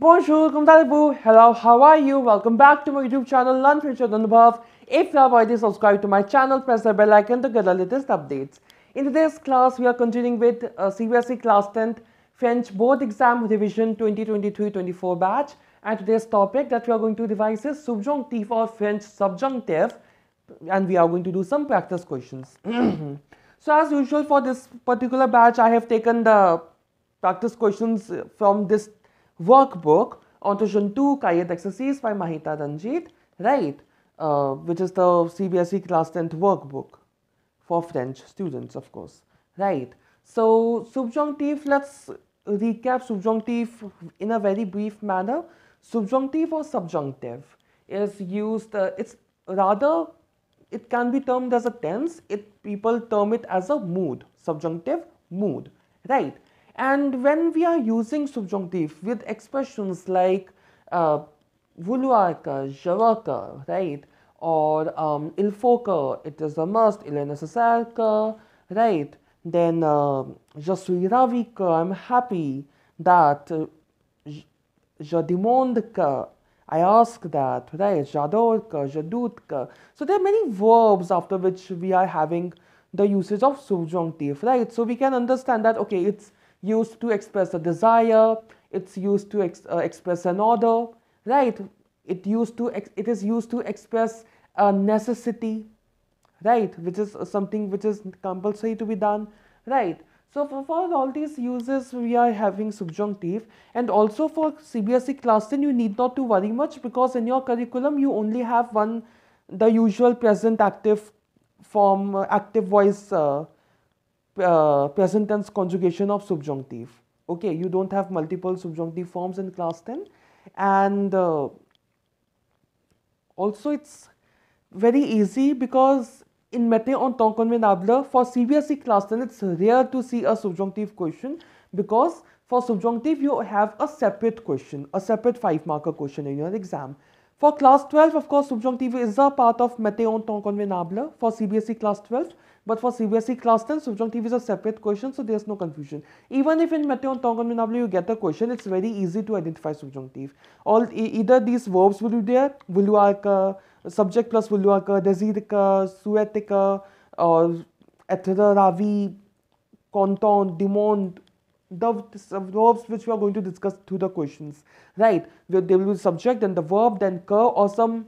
Bonjour, comment allez-vous? Hello, how are you? Welcome back to my YouTube channel, Entre Jeunes Workbook. If you have already subscribed to my channel, press the bell icon to get the latest updates. In today's class, we are continuing with CBSE Class 10th French Board Exam Revision 2023-24 batch. And today's topic that we are going to revise is Subjonctif or French Subjunctive. And we are going to do some practice questions. So as usual for this particular batch, I have taken the practice questions from this workbook, Entre Jeunes 2 Cahier d'Exercice by Mahitha Ranjit, right? Which is the CBSE Class 10th workbook for French students, of course, right? So, subjunctive, let's recap subjunctive in a very brief manner. Subjunctive or subjunctive is used, it can be termed as a tense, people term it as a mood, subjunctive mood, right? And when we are using subjunctive with expressions like vouloir que, je veux que, right? Or il faut que, it is a must, il est nécessaire que, right? Then je suis ravi que, I'm happy that, je demande que, I ask that, right? J'adore que, je doute que. So there are many verbs after which we are having the usage of subjunctive, right? So we can understand that, okay, it's used to express a desire, it's used to express an order, right? It is used to express a necessity, right? Which is something which is compulsory to be done, right? So for all these uses, we are having subjunctive. And also for CBSE class 10, you need not to worry much because in your curriculum, you only have the usual present active form, active voice present tense conjugation of subjunctive. Okay, you don't have multiple subjunctive forms in class 10. And also it's very easy because in mette en temps convenable for CBSE class 10 it's rare to see a subjunctive question because for subjunctive you have a separate question, a separate 5-marker question in your exam. For class 12, of course, subjunctive is a part of mette en temps convenable for CBSE class 12. But for CBSE class 10, subjunctive is a separate question, so there's no confusion. Even if in mette en temps convenable you get a question, it's very easy to identify subjunctive. Either these verbs will be there, vouloir que, subject plus vouloir que, désire que, souhaite que, or être, ravi, content, demande, the verbs which we are going to discuss through the questions, right? Where they will be subject, then the verb, then que, or some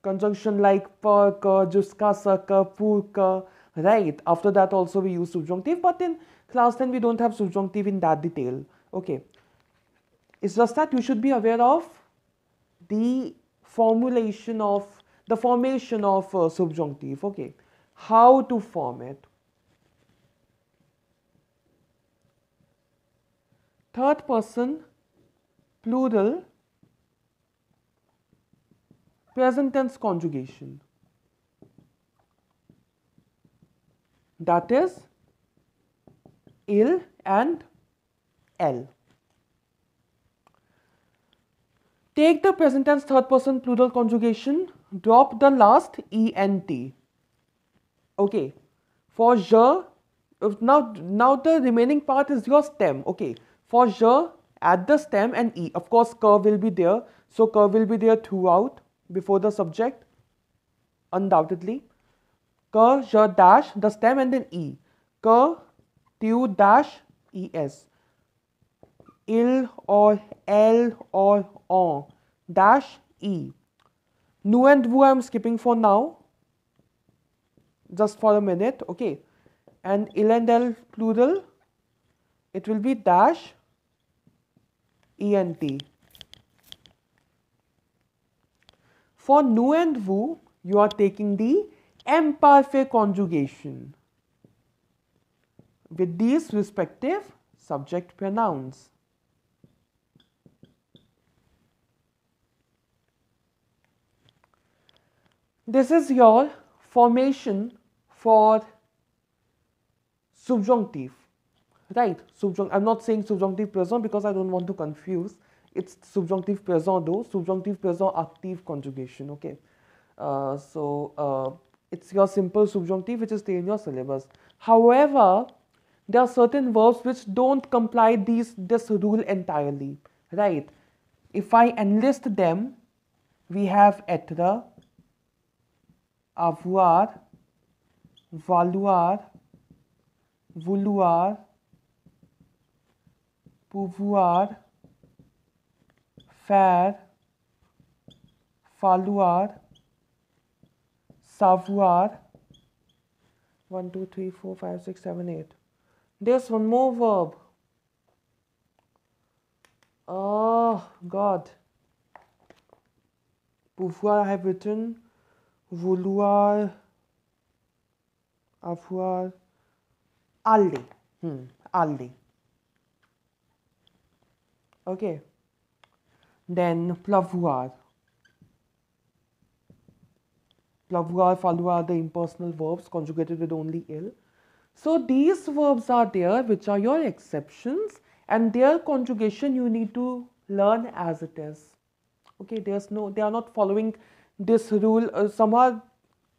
conjunction like per, que, jusqu'à ce que, pour que, right? After that also we use subjunctive, but in class 10 we don't have subjunctive in that detail, okay? It's just that you should be aware of the formation of subjunctive, okay? How to form it. Third person plural present tense conjugation, that is il and elle. Take the present tense third person plural conjugation, drop the last ent. Okay, for je, now the remaining part is your stem. Okay, for je, add the stem and e. Of course, que will be there, so que will be there throughout before the subject, undoubtedly. Que, je dash, the stem and then e. Que, tu dash, es. Il or elle or on dash e. Nous and vous I am skipping for now, just for a minute, okay. And il and elle plural, it will be dash ent. For nous and vous, you are taking the imperfect conjugation with these respective subject pronouns. This is your formation for subjunctive, right? I'm not saying subjunctive present because I don't want to confuse. It's subjunctive present though, subjunctive present active conjugation, okay? It's your simple subjunctive which is there in your syllabus. However, there are certain verbs which don't comply this rule entirely, right? If I enlist them, we have être, avoir, valoir, vouloir, pouvoir, faire, falloir, savoir. 1, 2, 3, 4, 5, 6, 7, 8. There's one more verb. Oh God. Pouvoir I have written, vouloir, avoir, aller. Aller. Okay. Then pleuvoir. Pleuvoir, falloir, the impersonal verbs conjugated with only il. So these verbs are there which are your exceptions, and their conjugation you need to learn as it is. Okay, they are not following this rule. Some are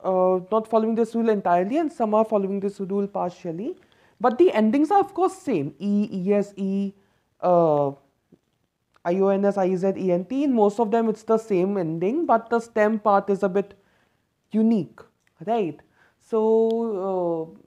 not following this rule entirely, and some are following this rule partially. But the endings are of course same. E, es, e, ions, iz, ent. In most of them it's the same ending, but the stem part is a bit unique, right? So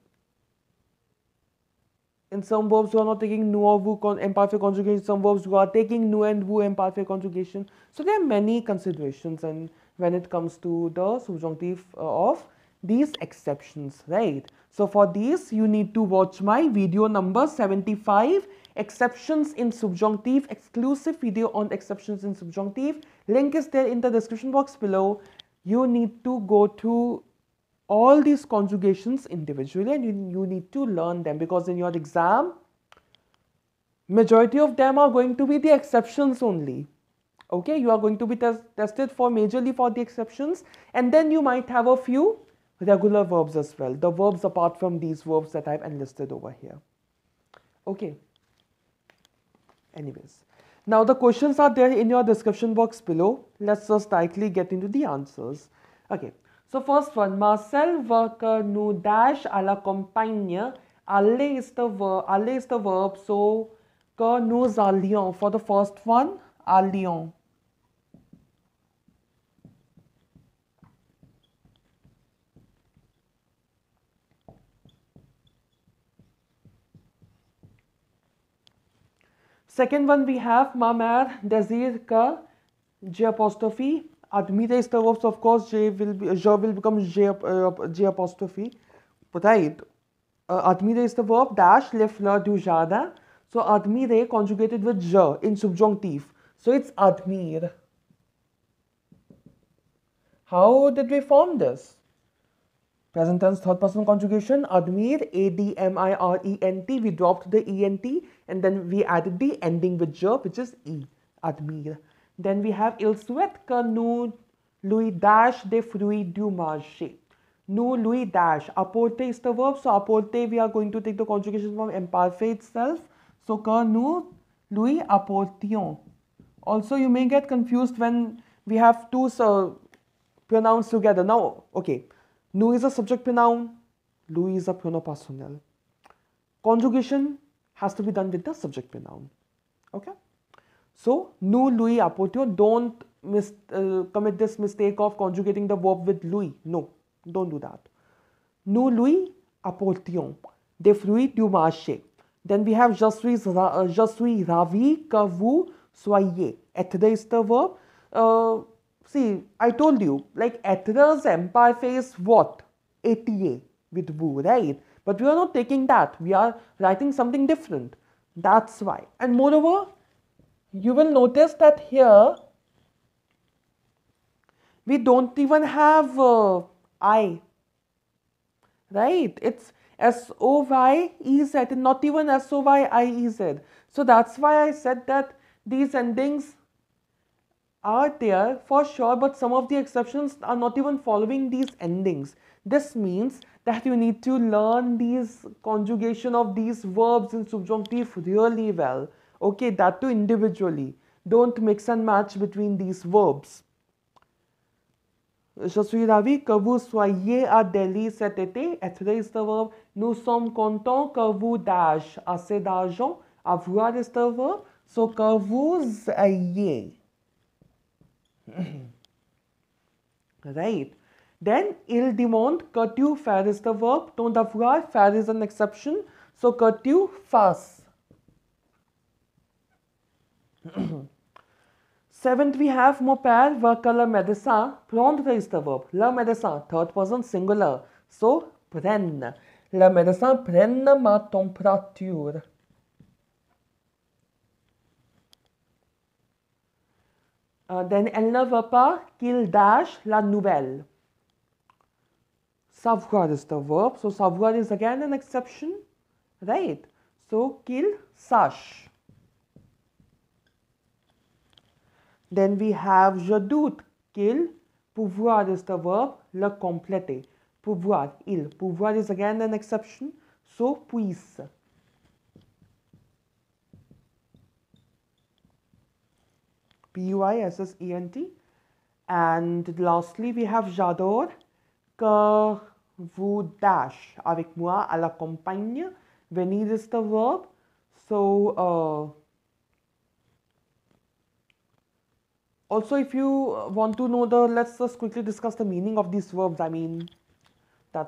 in some verbs you are not taking nous or vous imparfait conjugation, some verbs you are taking nous and vous imparfait conjugation. So there are many considerations, and when it comes to the subjunctive of these exceptions, right? So for these you need to watch my video number 75, exceptions in subjunctive, exclusive video on exceptions in subjunctive. Link is there in the description box below. You need to go to all these conjugations individually, and you need to learn them, because in your exam majority of them are going to be the exceptions only. Okay, you are going to be tested for majorly for the exceptions, and then you might have a few regular verbs as well, the verbs apart from these verbs that I've enlisted over here. Okay, anyways, now the questions are there in your description box below. Let's just directly get into the answers. Okay, so first one, Marcel va que nous dash à la campagne. Aller is the verb, so que nous allions. For the first one, allions. Second one we have ma mère désire que J apostrophe. Admire is the verb, so of course je will become J apostrophe. But right, admire is the verb, dash les fleurs du jardin. So admire conjugated with je in subjunctive. So it's admire. How did we form this? Present tense third person conjugation, admire, admirent. We dropped the ent and then we added the ending with je, which is e, admire. Then we have il souhaite que nous lui dash des fruits du marché. Nous lui dash. Apporter is the verb, so apporter we are going to take the conjugation from imparfait itself. So que nous lui apportions. Also you may get confused when we have two pronouns together. Now, okay. Nous is a subject pronoun, lui is a pronoun personnel. Conjugation has to be done with the subject pronoun. Okay? So, nous lui apportions. Don't commit this mistake of conjugating the verb with lui. No, don't do that. Nous lui apportions des fruits du marché. Then we have je suis ravi que vous soyez. Être is the verb. See, I told you, like etre's imparfait is what? ATA with vous, right? But we are not taking that. We are writing something different. That's why. And moreover, you will notice that here, we don't even have I, right? It's S-O-Y-E-Z, not even S-O-Y-I-E-Z. So that's why I said that these endings are there for sure, but some of the exceptions are not even following these endings. This means that you need to learn these conjugation of these verbs in subjunctive really well. Okay, that too individually. Don't mix and match between these verbs. Je suis ravi que vous soyez à Delhi cet été. Être is the verb. Nous sommes contents que vous dash assez d'argent. Avoir is the verb. So que vous ayez. Right. Then il demande que tu faire is the verb. Ton devoir, faire is an exception. So que tu fasses. Seventh, we have mon père va que le médecin. Prendre is the verb. Le médecin, third person singular. So, prenne. Le médecin prenne ma température. Then, elle ne veut pas qu'il dash la nouvelle. Savoir is the verb. So, savoir is again an exception. Right. So, qu'il sache. Then we have je doute qu'il, pouvoir is the verb, le compléter. Pouvoir, il. Pouvoir is again an exception, so puisse. P-U-I-S-S-E-N-T. And lastly, we have j'adore que vous dash avec moi à la campagne. Venir is the verb, so also, if you want to know let's just quickly discuss the meaning of these verbs. I mean, that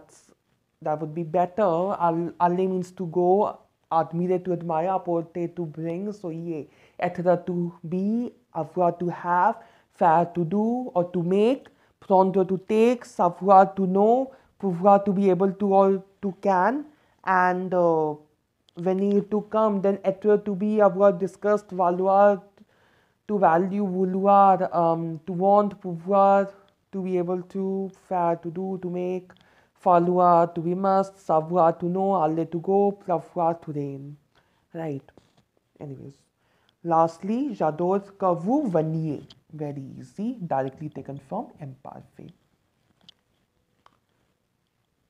would be better. Aller means to go, admirer to admire, apporter to bring. So, yeah, être to be, avoir to have, faire to do or to make, prendre to take, savoir to know, pouvoir to be able to or to can, and venir to come. Then être to be, avoir discussed, valoir to value, vouloir, to want, pouvoir, to be able to, faire, to do, to make, falloir, to be must, savoir, to know, aller, to go, pleuvoir, to rain. Right. Anyways. Lastly, j'adore que vous veniez. Very easy, directly taken from imparfait.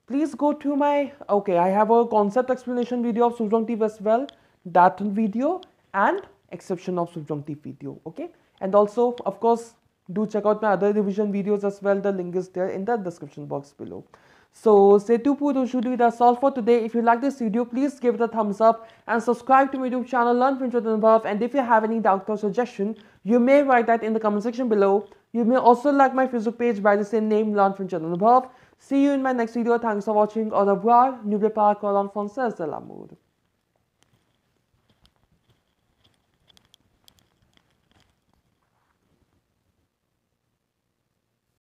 Please go to my, okay, I have a concept explanation video of subjunctive as well. That video and exception of subjunctive video, okay? And also, of course, do check out my other revision videos as well. The link is there in the description box below. So, c'est tout pour aujourd'hui. That's all for today. If you like this video, please give it a thumbs up and subscribe to my YouTube channel, Learn French with Anubhav. And if you have any doubt or suggestion, you may write that in the comment section below. You may also like my Facebook page by the same name, Learn French with Anubhav. See you in my next video. Thanks for watching. Au revoir. N'oubliez pas encore en français de l'amour.